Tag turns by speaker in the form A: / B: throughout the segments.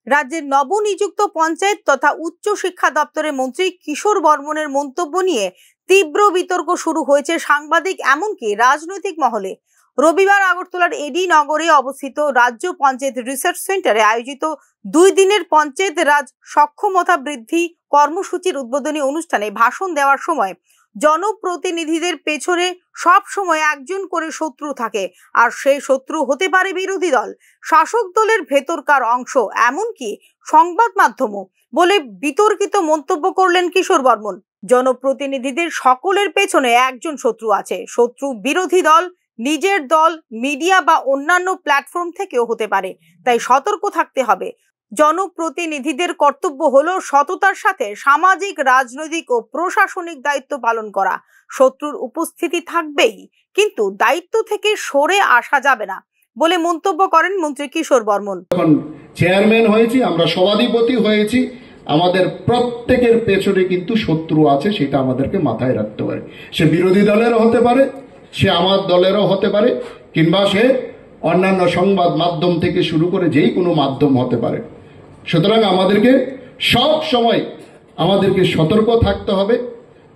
A: রাজ্যের নবনিযুক্ত পঞ্চায়েত তথা উচ্চ শিক্ষা দপ্তরের মন্ত্রী কিশোর বর্মনের মন্তব্য নিয়ে তীব্র বিতর্ক শুরু হয়েছে সাংবাদিক এমনকি রাজনৈতিক মহলে। রবিবার আগরতলার এডি নগরে অবস্থিত রাজ্য পঞ্চায়েত রিসার্চ সেন্টারে আয়োজিত 2 দিনের পঞ্চায়েত রাজ সক্ষমতা বৃদ্ধি কর্মসূচির উদ্বোধনী অনুষ্ঠানে ভাষণ দেওয়ার সময় জনপ্রতিনিধিদের পেছনে সব সময় একজন করে শত্রু থাকে, আর সেই শত্রু হতে পারে বিরোধী দল, শাসক দলের ভেতরকার অংশ, এমনকি সংবাদ মাধ্যমও বলে বিতর্কিত মন্তব্য করলেন কিশোর বর্মন। জনপ্রতিনিধিদের সকলের পেছনে একজন শত্রু আছে। শত্রু বিরোধী দল, নিজের দল, মিডিয়া বা অন্যান্য প্ল্যাটফর্ম থেকেও হতে পারে, তাই সতর্ক থাকতে হবে। জনপ্রতিনিধিদের কর্তব্য হলো সততার সাথে সামাজিক, রাজনৈতিক ও প্রশাসনিক দায়িত্ব পালন করা। শত্রুর উপস্থিতি থাকবেই, কিন্তু দায়িত্ব থেকে সরে আসা যাবে না বলে মন্তব্য করেন মন্ত্রী কিশোর বর্মন।
B: চেয়ারম্যান হয়েছি, আমরা সভাধিপতি হয়েছি, আমাদের প্রত্যেকের পেছনে কিন্তু শত্রু আছে, সেটা আমাদেরকে মাথায় রাখতে পারে। সে বিরোধী দলেরও হতে পারে, সে আমার দলেরও হতে পারে, কিংবা সে অন্যান্য সংবাদ মাধ্যম থেকে শুরু করে যেই কোনো মাধ্যম হতে পারে। সুতরাং আমাদেরকে সব সময় আমাদেরকে সতর্ক থাকতে হবে।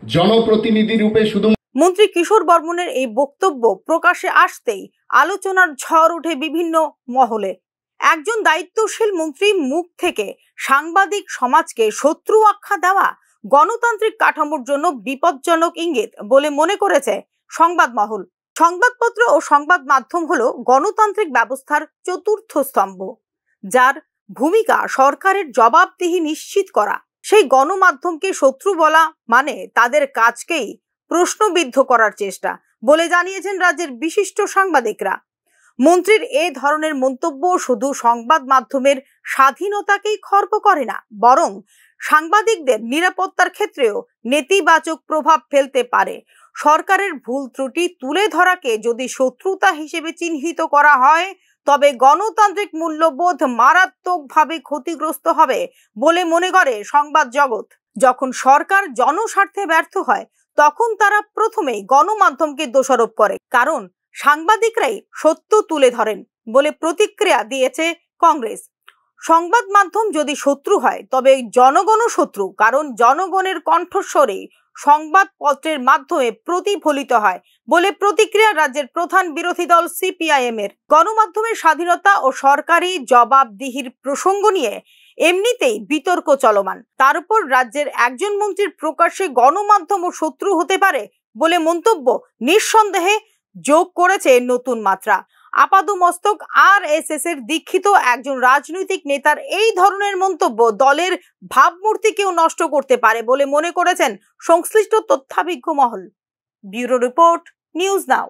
B: জনপ্রতিনিধি রূপে শুধু
A: মন্ত্রী কিশোর বর্মনের এই বক্তব্য প্রকাশে আসতেই আলোচনার ঝড় ওঠে বিভিন্ন মহলে। একজন দায়িত্বশীল মন্ত্রীর মুখ থেকে সাংবাদিক সমাজকে শত্রু আখ্যা দেওয়া গণতান্ত্রিক কাঠামোর জন্য বিপজ্জনক ইঙ্গিত বলে মনে করেছে সংবাদ মহল। সংবাদপত্র ও সংবাদ মাধ্যম হলো গণতান্ত্রিক ব্যবস্থার চতুর্থ স্তম্ভ, যার ভূমিকা সরকারের জবাবদিহি নিশ্চিত করা। সেই গণমাধ্যমকে শত্রু বলা মানে তাদের কাজকেই প্রশ্নবিদ্ধ করার চেষ্টা বলে জানিয়েছেন রাজ্যের বিশিষ্ট সাংবাদিকরা। মন্ত্রীর এ ধরনের মন্তব্য শুধু সংবাদ মাধ্যমের স্বাধীনতাকেই খর্ব করে না, বরং সাংবাদিকদের নিরাপত্তার ক্ষেত্রেও নেতিবাচক প্রভাব ফেলতে পারে। সরকারের ভুল ত্রুটি তুলে ধরাকে যদি শত্রুতা হিসেবে চিহ্নিত করা হয়, তবে গণতান্ত্রিক মূল্যবোধ মারাত্মকভাবে ক্ষতিগ্রস্ত হবে বলে মনে করে সংবাদ জগৎ। যখন সরকার জনস্বার্থে ব্যর্থ হয়, তখন তারা প্রথমেই গণমাধ্যমকে দোষারোপ করে, কারণ সাংবাদিকরাই সত্য তুলে ধরেন বলে প্রতিক্রিয়া দিয়েছে কংগ্রেস। সংবাদ মাধ্যম যদি শত্রু হয়, তবে জনগণও শত্রু, কারণ জনগণের কণ্ঠস্বরে সংবাদপত্রের মাধ্যমে প্রতিফলিত হয় বলে প্রতিক্রিয়া রাজ্যের প্রধান বিরোধী দল সিপিআইএম এর। গণমাধ্যমের স্বাধীনতা ও সরকারি জবাবদিহির প্রসঙ্গ নিয়ে এমনিতেই বিতর্ক চলমান, তার উপর রাজ্যের একজন মন্ত্রীর প্রকাশ্যে গণমাধ্যম ও শত্রু হতে পারে বলে মন্তব্য নিঃসন্দেহে যোগ করেছে নতুন মাত্রা। আপাদমস্তক আরএসএস এর দীক্ষিত একজন রাজনৈতিক নেতার এই ধরনের মন্তব্য দলের ভাবমূর্তিকেও নষ্ট করতে পারে বলে মনে করেছেন সংশ্লিষ্ট তথ্যাভিজ্ঞ মহল। Bureau report, news now.